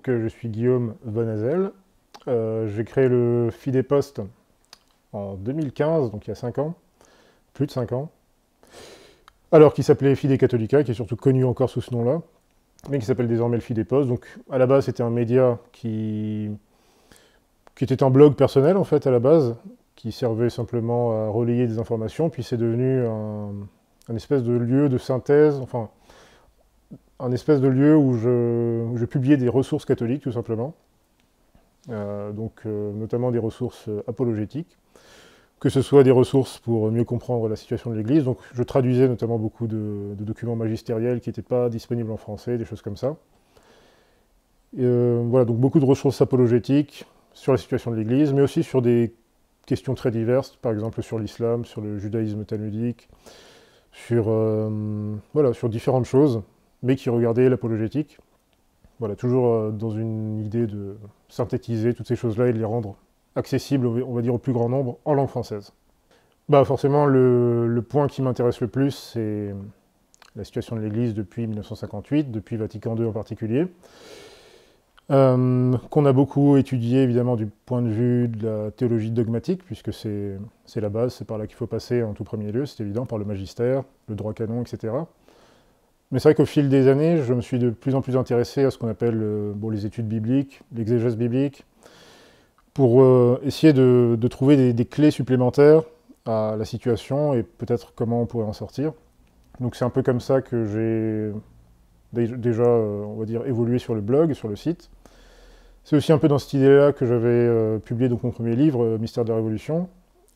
donc je suis Guillaume Van Hazel. J'ai créé le Fidepost en 2015, donc il y a 5 ans, plus de 5 ans. Alors qu'il s'appelait Fide Catholica, qui est surtout connu encore sous ce nom-là, mais qui s'appelle désormais le Fidepost. Donc à la base, c'était un média qui était un blog personnel en fait à la base, qui servait simplement à relayer des informations, puis c'est devenu un espèce de lieu de synthèse, enfin un espèce de lieu où je publiais des ressources catholiques tout simplement, notamment des ressources apologétiques, que ce soit des ressources pour mieux comprendre la situation de l'Église, donc je traduisais notamment beaucoup de documents magistériels qui n'étaient pas disponibles en français, des choses comme ça. Voilà, donc beaucoup de ressources apologétiques sur la situation de l'Église, mais aussi sur des questions très diverses, par exemple sur l'islam, sur le judaïsme talmudique, voilà, sur différentes choses, mais qui regardaient l'apologétique. Voilà, toujours dans une idée de synthétiser toutes ces choses-là et de les rendre accessibles, on va dire, au plus grand nombre en langue française. Bah forcément, le point qui m'intéresse le plus, c'est la situation de l'Église depuis 1958, depuis Vatican II en particulier, qu'on a beaucoup étudié évidemment du point de vue de la théologie dogmatique, puisque c'est la base, c'est par là qu'il faut passer en tout premier lieu, c'est évident, par le magistère, le droit canon, etc. Mais c'est vrai qu'au fil des années, je me suis de plus en plus intéressé à ce qu'on appelle les études bibliques, l'exégèse biblique, pour essayer de trouver des clés supplémentaires à la situation et peut-être comment on pourrait en sortir. Donc c'est un peu comme ça que j'ai déjà, on va dire, évolué sur le blog, sur le site. C'est aussi un peu dans cette idée-là que j'avais publié donc mon premier livre, Mystère de la Révolution,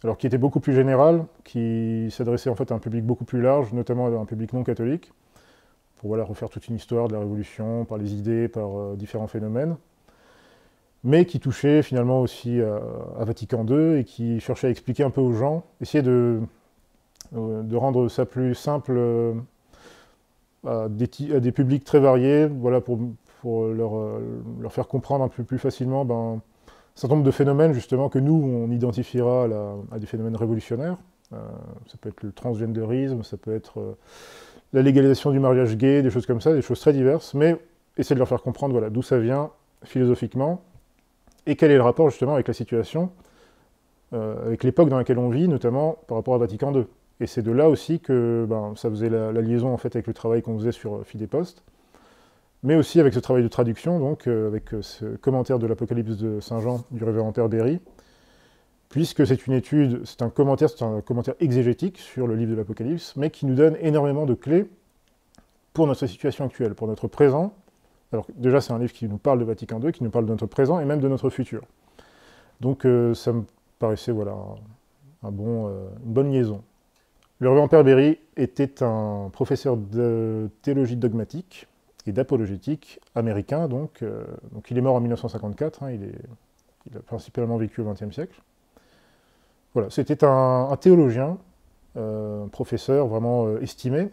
alors qui était beaucoup plus général, qui s'adressait en fait à un public beaucoup plus large, notamment à un public non catholique, pour voilà, refaire toute une histoire de la Révolution, par les idées, par différents phénomènes, mais qui touchait finalement aussi à Vatican II et qui cherchait à expliquer un peu aux gens, essayer de rendre ça plus simple à des publics très variés, voilà, pour leur faire comprendre un peu plus facilement un certain nombre de phénomènes justement que nous, on identifiera à des phénomènes révolutionnaires. Ça peut être le transgendérisme, ça peut être la légalisation du mariage gay, des choses comme ça, des choses très diverses, mais essayer de leur faire comprendre voilà, d'où ça vient philosophiquement, et quel est le rapport justement avec la situation, avec l'époque dans laquelle on vit, notamment par rapport à Vatican II. Et c'est de là aussi que ça faisait la liaison en fait avec le travail qu'on faisait sur Fidepost, mais aussi avec ce travail de traduction, donc avec ce commentaire de l'Apocalypse de Saint Jean du révérend Père Berry, puisque c'est une étude, c'est un commentaire exégétique sur le livre de l'Apocalypse, mais qui nous donne énormément de clés pour notre situation actuelle, pour notre présent. Alors déjà, c'est un livre qui nous parle de Vatican II, qui nous parle de notre présent et même de notre futur. Donc ça me paraissait voilà, une bonne liaison. Le révérend Père Berry était un professeur de théologie dogmatique et d'apologétique américain, donc il est mort en 1954, hein, il a principalement vécu au XXe siècle. Voilà, c'était un théologien, professeur vraiment estimé,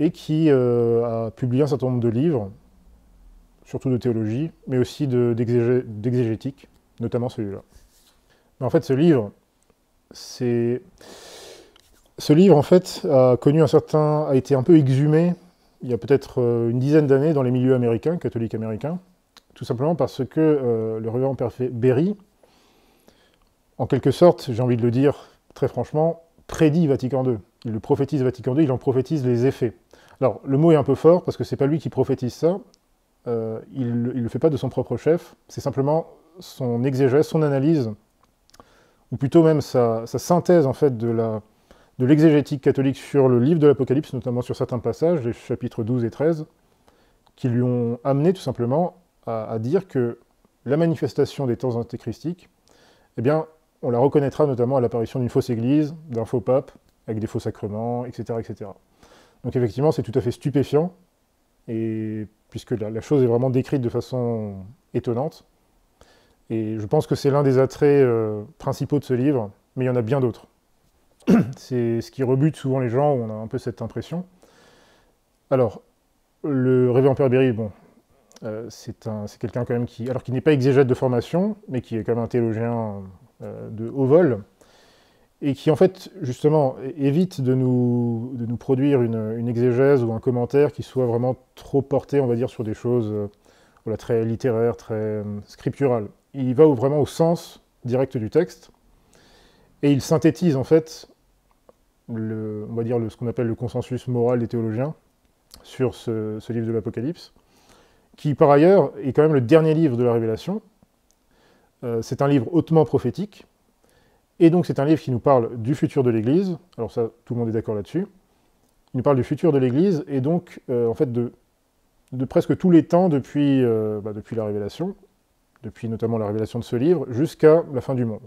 et qui a publié un certain nombre de livres, surtout de théologie, mais aussi d'exégétique, notamment celui-là. Mais en fait, ce livre, en fait, a été un peu exhumé il y a peut-être une dizaine d'années dans les milieux américains, catholiques américains, tout simplement parce que le révérend Père Berry, en quelque sorte, j'ai envie de le dire très franchement, prédit Vatican II. Il le prophétise Vatican II, il en prophétise les effets. Alors, le mot est un peu fort, parce que c'est pas lui qui prophétise ça, il le fait pas de son propre chef, c'est simplement son exégèse, son analyse, ou plutôt même sa synthèse en fait de l'exégétique catholique sur le livre de l'Apocalypse, notamment sur certains passages, les chapitres 12 et 13, qui lui ont amené tout simplement à dire que la manifestation des temps antéchristiques, eh bien, on la reconnaîtra notamment à l'apparition d'une fausse église, d'un faux pape, avec des faux sacrements, etc. etc. Donc effectivement, c'est tout à fait stupéfiant, et puisque la chose est vraiment décrite de façon étonnante. Et je pense que c'est l'un des attraits principaux de ce livre, mais il y en a bien d'autres. C'est ce qui rebute souvent les gens, où on a un peu cette impression. Alors, le révérend Père Berry, c'est quelqu'un quand même qui n'est pas exégète de formation, mais qui est quand même un théologien de haut vol, et qui en fait, justement, évite de nous produire une exégèse ou un commentaire qui soit vraiment trop porté, on va dire, sur des choses voilà, très littéraire, très scriptural. Il va vraiment au sens direct du texte, et il synthétise en fait, on va dire ce qu'on appelle le consensus moral des théologiens sur ce livre de l'Apocalypse, qui par ailleurs est quand même le dernier livre de la Révélation. C'est un livre hautement prophétique, et donc c'est un livre qui nous parle du futur de l'Église. Alors ça, tout le monde est d'accord là-dessus. Il nous parle du futur de l'Église, et donc en fait de presque tous les temps depuis la Révélation, depuis notamment la révélation de ce livre, jusqu'à la fin du monde.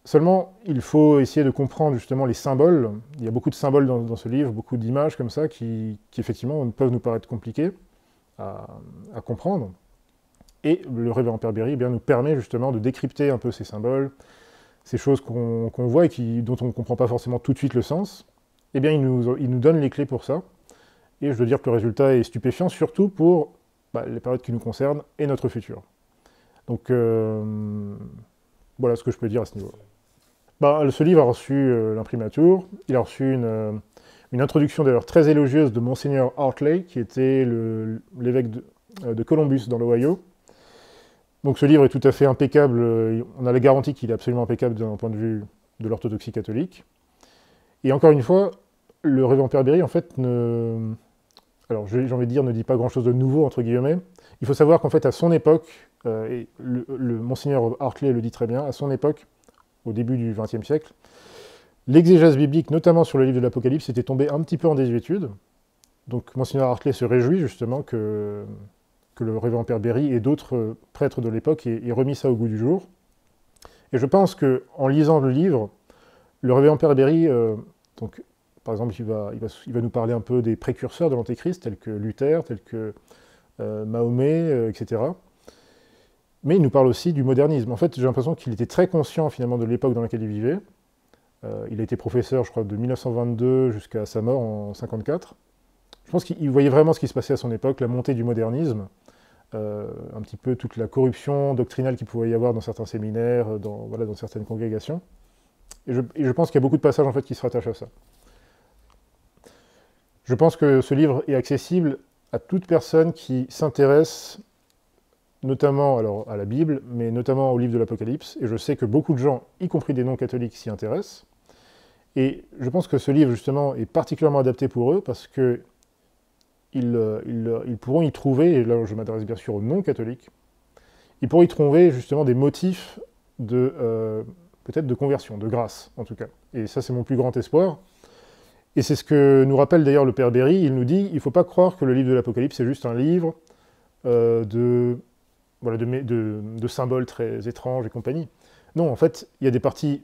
Seulement, il faut essayer de comprendre justement les symboles. Il y a beaucoup de symboles dans ce livre, beaucoup d'images comme ça, qui effectivement peuvent nous paraître compliquées à comprendre. Et le révérend Père Berry nous permet justement de décrypter un peu ces symboles, ces choses qu'on voit et dont on ne comprend pas forcément tout de suite le sens. Eh bien, il nous donne les clés pour ça. Et je dois dire que le résultat est stupéfiant, surtout pour les périodes qui nous concernent et notre futur. Donc, voilà ce que je peux dire à ce niveau. Ce livre a reçu l'imprimatur. Il a reçu une introduction d'ailleurs très élogieuse de Monseigneur Hartley, qui était l'évêque de Columbus dans l'Ohio. Donc ce livre est tout à fait impeccable. On a la garantie qu'il est absolument impeccable d'un point de vue de l'orthodoxie catholique. Et encore une fois, le révérend Père Berry, en fait, alors j'ai envie de dire, ne dit pas grand-chose de nouveau, entre guillemets. Il faut savoir qu'en fait, à son époque, et le Monseigneur Hartley le dit très bien, à son époque, au début du XXe siècle, l'exégèse biblique, notamment sur le livre de l'Apocalypse, était tombée un petit peu en désuétude. Donc Monseigneur Hartley se réjouit justement que le révérend Père Berry et d'autres prêtres de l'époque aient remis ça au goût du jour. Et je pense qu'en lisant le livre, le révérend Père Berry, donc, par exemple, il va nous parler un peu des précurseurs de l'Antéchrist, tels que Luther, tels que Mahomet, etc. Mais il nous parle aussi du modernisme. En fait, j'ai l'impression qu'il était très conscient finalement de l'époque dans laquelle il vivait. Il a été professeur, je crois, de 1922 jusqu'à sa mort en 1954. Je pense qu'il voyait vraiment ce qui se passait à son époque, la montée du modernisme, un petit peu toute la corruption doctrinale qu'il pouvait y avoir dans certains séminaires, dans certaines congrégations. Et je pense qu'il y a beaucoup de passages en fait qui se rattachent à ça. Je pense que ce livre est accessible à toute personne qui s'intéresse notamment à la Bible, mais notamment au livre de l'Apocalypse, et je sais que beaucoup de gens, y compris des non-catholiques, s'y intéressent. Et je pense que ce livre, justement, est particulièrement adapté pour eux, parce que ils pourront y trouver, et là je m'adresse bien sûr aux non-catholiques, ils pourront y trouver justement des motifs peut-être de conversion, de grâce en tout cas. Et ça c'est mon plus grand espoir. Et c'est ce que nous rappelle d'ailleurs le Père Berry, il nous dit, il ne faut pas croire que le livre de l'Apocalypse c'est juste un livre de symboles très étranges et compagnie. Non, en fait, il y a des parties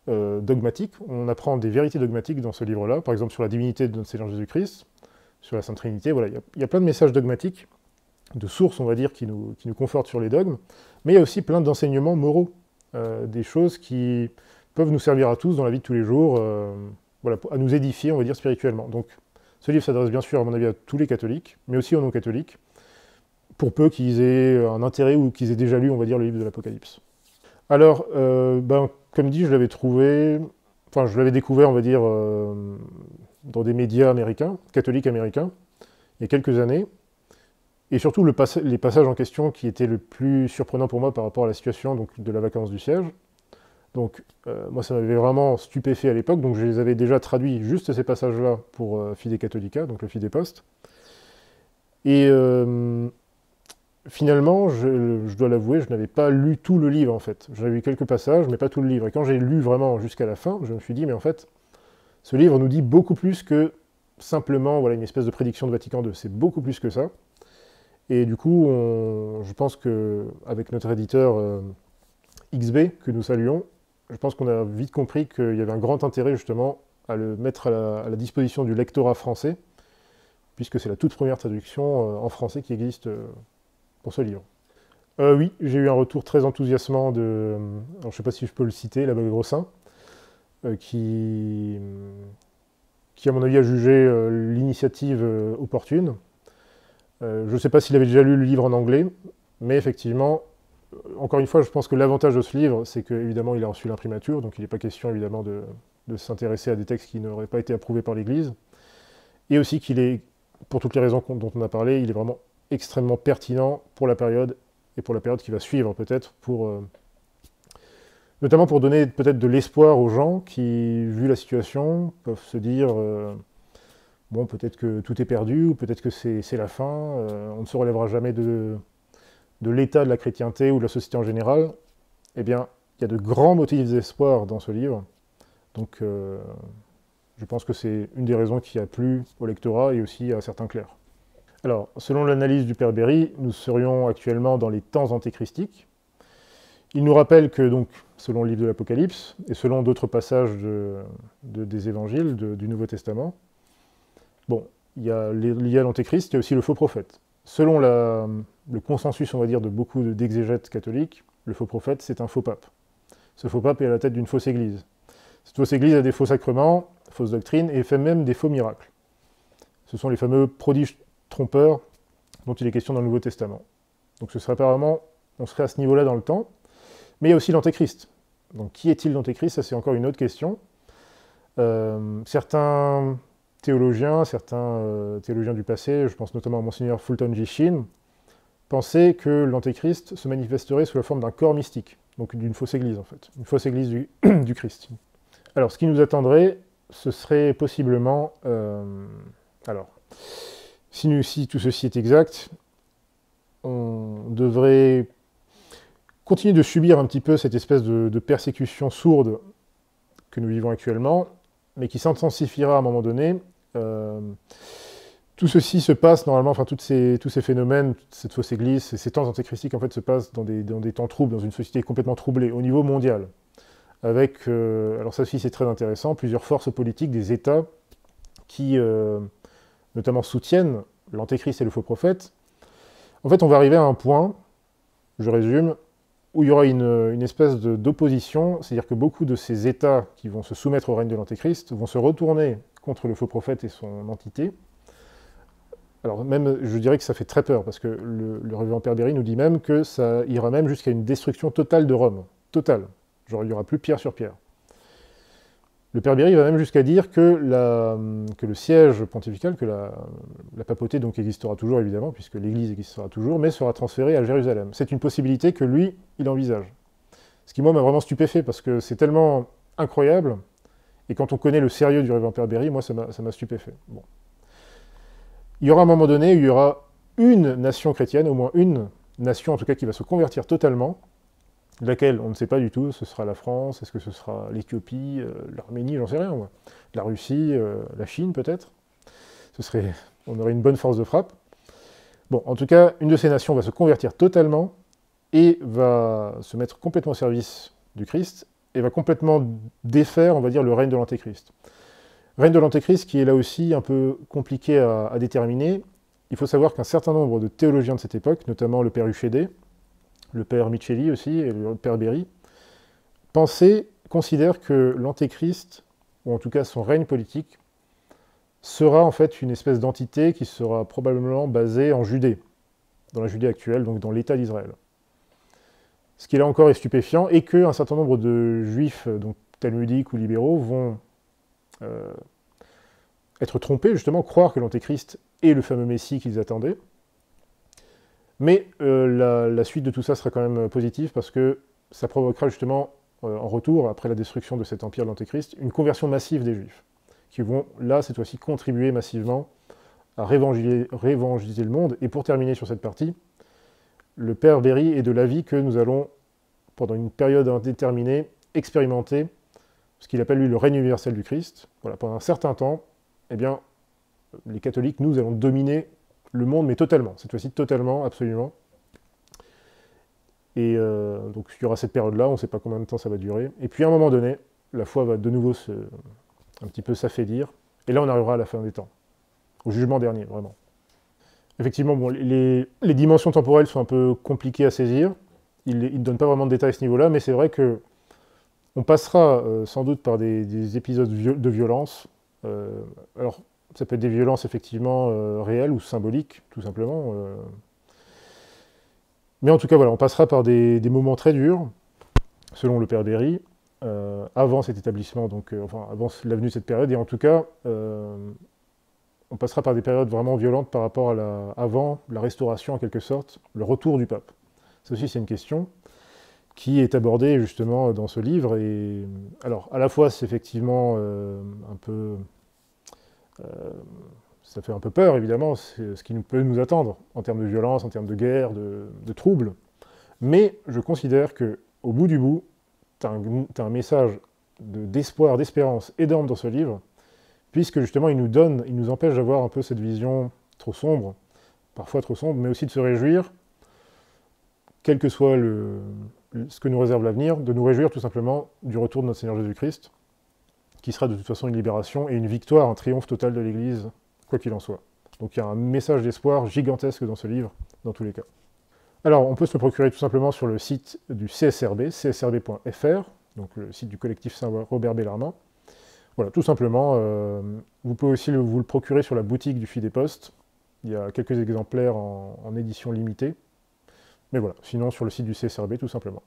dogmatiques, on apprend des vérités dogmatiques dans ce livre-là, par exemple sur la divinité de notre Seigneur Jésus-Christ, sur la Sainte Trinité, voilà, il y a plein de messages dogmatiques, de sources, on va dire, qui nous confortent sur les dogmes, mais il y a aussi plein d'enseignements moraux, des choses qui peuvent nous servir à tous dans la vie de tous les jours, à nous édifier, on va dire, spirituellement. Donc, ce livre s'adresse bien sûr, à mon avis, à tous les catholiques, mais aussi aux non-catholiques, pour peu qu'ils aient un intérêt ou qu'ils aient déjà lu, on va dire, le livre de l'Apocalypse. Alors, comme dit, je l'avais découvert, on va dire, dans des médias américains, catholiques américains, il y a quelques années, et surtout les passages en question qui étaient le plus surprenants pour moi par rapport à la situation donc, de la vacance du siège. Donc, moi, ça m'avait vraiment stupéfait à l'époque, donc je les avais déjà traduits, juste ces passages-là, pour Fide Catholica, donc le Fide Post. Et finalement, je dois l'avouer, je n'avais pas lu tout le livre, en fait. J'avais lu quelques passages, mais pas tout le livre. Et quand j'ai lu vraiment jusqu'à la fin, je me suis dit, mais en fait, ce livre nous dit beaucoup plus que simplement une espèce de prédiction de Vatican II. C'est beaucoup plus que ça. Et du coup, je pense qu'avec notre éditeur XB, que nous saluons, je pense qu'on a vite compris qu'il y avait un grand intérêt justement à le mettre à la disposition du lectorat français, puisque c'est la toute première traduction en français qui existe pour ce livre. Oui, j'ai eu un retour très enthousiasmant alors je ne sais pas si je peux le citer, l'abbé Grossin, qui à mon avis a jugé l'initiative opportune. Je ne sais pas s'il avait déjà lu le livre en anglais, mais effectivement, encore une fois, je pense que l'avantage de ce livre, c'est qu'évidemment, il a reçu l'imprimatur, donc il n'est pas question évidemment de s'intéresser à des textes qui n'auraient pas été approuvés par l'Église, et aussi qu'il est, pour toutes les raisons dont on a parlé, il est vraiment extrêmement pertinent pour la période, et pour la période qui va suivre peut-être, notamment pour donner peut-être de l'espoir aux gens qui, vu la situation, peuvent se dire bon, peut-être que tout est perdu, ou peut-être que c'est la fin, on ne se relèvera jamais de l'état de la chrétienté ou de la société en général. Eh bien, il y a de grands motifs d'espoir dans ce livre. Donc, je pense que c'est une des raisons qui a plu au lectorat et aussi à certains clercs. Alors, selon l'analyse du Père Berry, nous serions actuellement dans les temps antéchristiques. Il nous rappelle que, donc, selon le livre de l'Apocalypse, et selon d'autres passages des évangiles du Nouveau Testament, bon, il y a l'antéchrist, il y a aussi le faux prophète. Selon le consensus, on va dire, de beaucoup d'exégètes catholiques, le faux prophète, c'est un faux pape. Ce faux pape est à la tête d'une fausse église. Cette fausse église a des faux sacrements, fausses doctrines, et fait même des faux miracles. Ce sont les fameux prodiges trompeurs dont il est question dans le Nouveau Testament. Donc ce serait apparemment, on serait à ce niveau-là dans le temps, mais il y a aussi l'antéchrist. Donc qui est-il l'antéchrist? Ça c'est encore une autre question. Certains théologiens du passé, je pense notamment à Monseigneur Fulton J. Sheen, pensaient que l'antéchrist se manifesterait sous la forme d'un corps mystique, donc d'une fausse église en fait, une fausse église du Christ. Alors ce qui nous attendrait, ce serait possiblement... alors, si tout ceci est exact, on devrait continuer de subir un petit peu cette espèce de persécution sourde que nous vivons actuellement, mais qui s'intensifiera à un moment donné. Tout ceci se passe normalement, enfin tous ces phénomènes, cette fausse église, ces temps antéchristiques en fait se passent dans des temps troubles, dans une société complètement troublée, au niveau mondial. Avec, alors ça aussi c'est très intéressant, plusieurs forces politiques, des États qui notamment soutiennent l'antéchrist et le faux prophète. En fait, on va arriver à un point, je résume, où il y aura une espèce d'opposition, c'est-à-dire que beaucoup de ces États qui vont se soumettre au règne de l'antéchrist vont se retourner contre le faux prophète et son entité. Alors même, je dirais que ça fait très peur, parce que le révérend Père Berry nous dit même que ça ira même jusqu'à une destruction totale de Rome. Totale. Genre, il n'y aura plus pierre sur pierre. Le Père Berry va même jusqu'à dire que le siège pontifical, que la papauté donc existera toujours évidemment, puisque l'Église existera toujours, mais sera transférée à Jérusalem. C'est une possibilité que lui, il envisage. Ce qui moi m'a vraiment stupéfait, parce que c'est tellement incroyable, et quand on connaît le sérieux du révérend Père Berry, moi ça m'a stupéfait. Bon. Il y aura un moment donné où il y aura une nation chrétienne, au moins une nation en tout cas qui va se convertir totalement, laquelle on ne sait pas du tout, ce sera la France, est-ce que ce sera l'Éthiopie, l'Arménie, j'en sais rien, moi. La Russie, la Chine peut-être. On aurait une bonne force de frappe. Bon, en tout cas, une de ces nations va se convertir totalement et va se mettre complètement au service du Christ et va complètement défaire, on va dire, le règne de l'Antéchrist. Règne de l'Antéchrist qui est là aussi un peu compliqué à déterminer. Il faut savoir qu'un certain nombre de théologiens de cette époque, notamment le père Huchédé, le père Micheli aussi, et le père Berry, considèrent que l'Antéchrist, ou en tout cas son règne politique, sera en fait une espèce d'entité qui sera probablement basée en Judée, dans la Judée actuelle, donc dans l'État d'Israël. Ce qui là encore est stupéfiant, et qu'un certain nombre de juifs, donc talmudiques ou libéraux, vont être trompés, justement, croire que l'Antéchrist est le fameux Messie qu'ils attendaient. Mais la suite de tout ça sera quand même positive, parce que ça provoquera justement, en retour, après la destruction de cet empire de l'Antéchrist, une conversion massive des Juifs, qui vont, là, cette fois-ci, contribuer massivement à réévangéliser le monde. Et pour terminer sur cette partie, le père Berry est de l'avis que nous allons, pendant une période indéterminée, expérimenter ce qu'il appelle, lui, le règne universel du Christ. Voilà, pendant un certain temps, eh bien, les catholiques, nous allons dominer le monde, mais totalement, cette fois-ci totalement, absolument. Et donc il y aura cette période-là, on ne sait pas combien de temps ça va durer. Et puis à un moment donné, la foi va de nouveau un petit peu s'affaiblir. Et là, on arrivera à la fin des temps, au jugement dernier, vraiment. Effectivement, bon, les dimensions temporelles sont un peu compliquées à saisir. Il ne donne pas vraiment de détails à ce niveau-là, mais c'est vrai que on passera sans doute par des épisodes de violence. Alors, ça peut être des violences effectivement réelles ou symboliques, tout simplement. Mais en tout cas, voilà, on passera par des moments très durs, selon le père Berry, avant cet établissement, donc, enfin, avant la venue de cette période. Et en tout cas, on passera par des périodes vraiment violentes par rapport à avant la Restauration, en quelque sorte, le retour du pape. Ça aussi, c'est une question qui est abordée justement dans ce livre. Et alors, à la fois, c'est effectivement un peu... ça fait un peu peur, évidemment, c'est ce qui peut nous attendre en termes de violence, en termes de guerre, de troubles. Mais je considère qu'au bout du bout, tu as un message d'espoir, d'espérance énorme dans ce livre, puisque justement il nous empêche d'avoir un peu cette vision trop sombre, parfois trop sombre, mais aussi de se réjouir, quel que soit ce que nous réserve l'avenir, de nous réjouir tout simplement du retour de notre Seigneur Jésus-Christ, qui sera de toute façon une libération et une victoire, un triomphe total de l'Église, quoi qu'il en soit. Donc il y a un message d'espoir gigantesque dans ce livre, dans tous les cas. Alors, on peut se le procurer tout simplement sur le site du CSRB, csrb.fr, donc le site du collectif Saint-Robert Bellarmin. Voilà, tout simplement. Vous pouvez aussi vous le procurer sur la boutique du Fil des Postes. Il y a quelques exemplaires en édition limitée. Mais voilà, sinon sur le site du CSRB, tout simplement.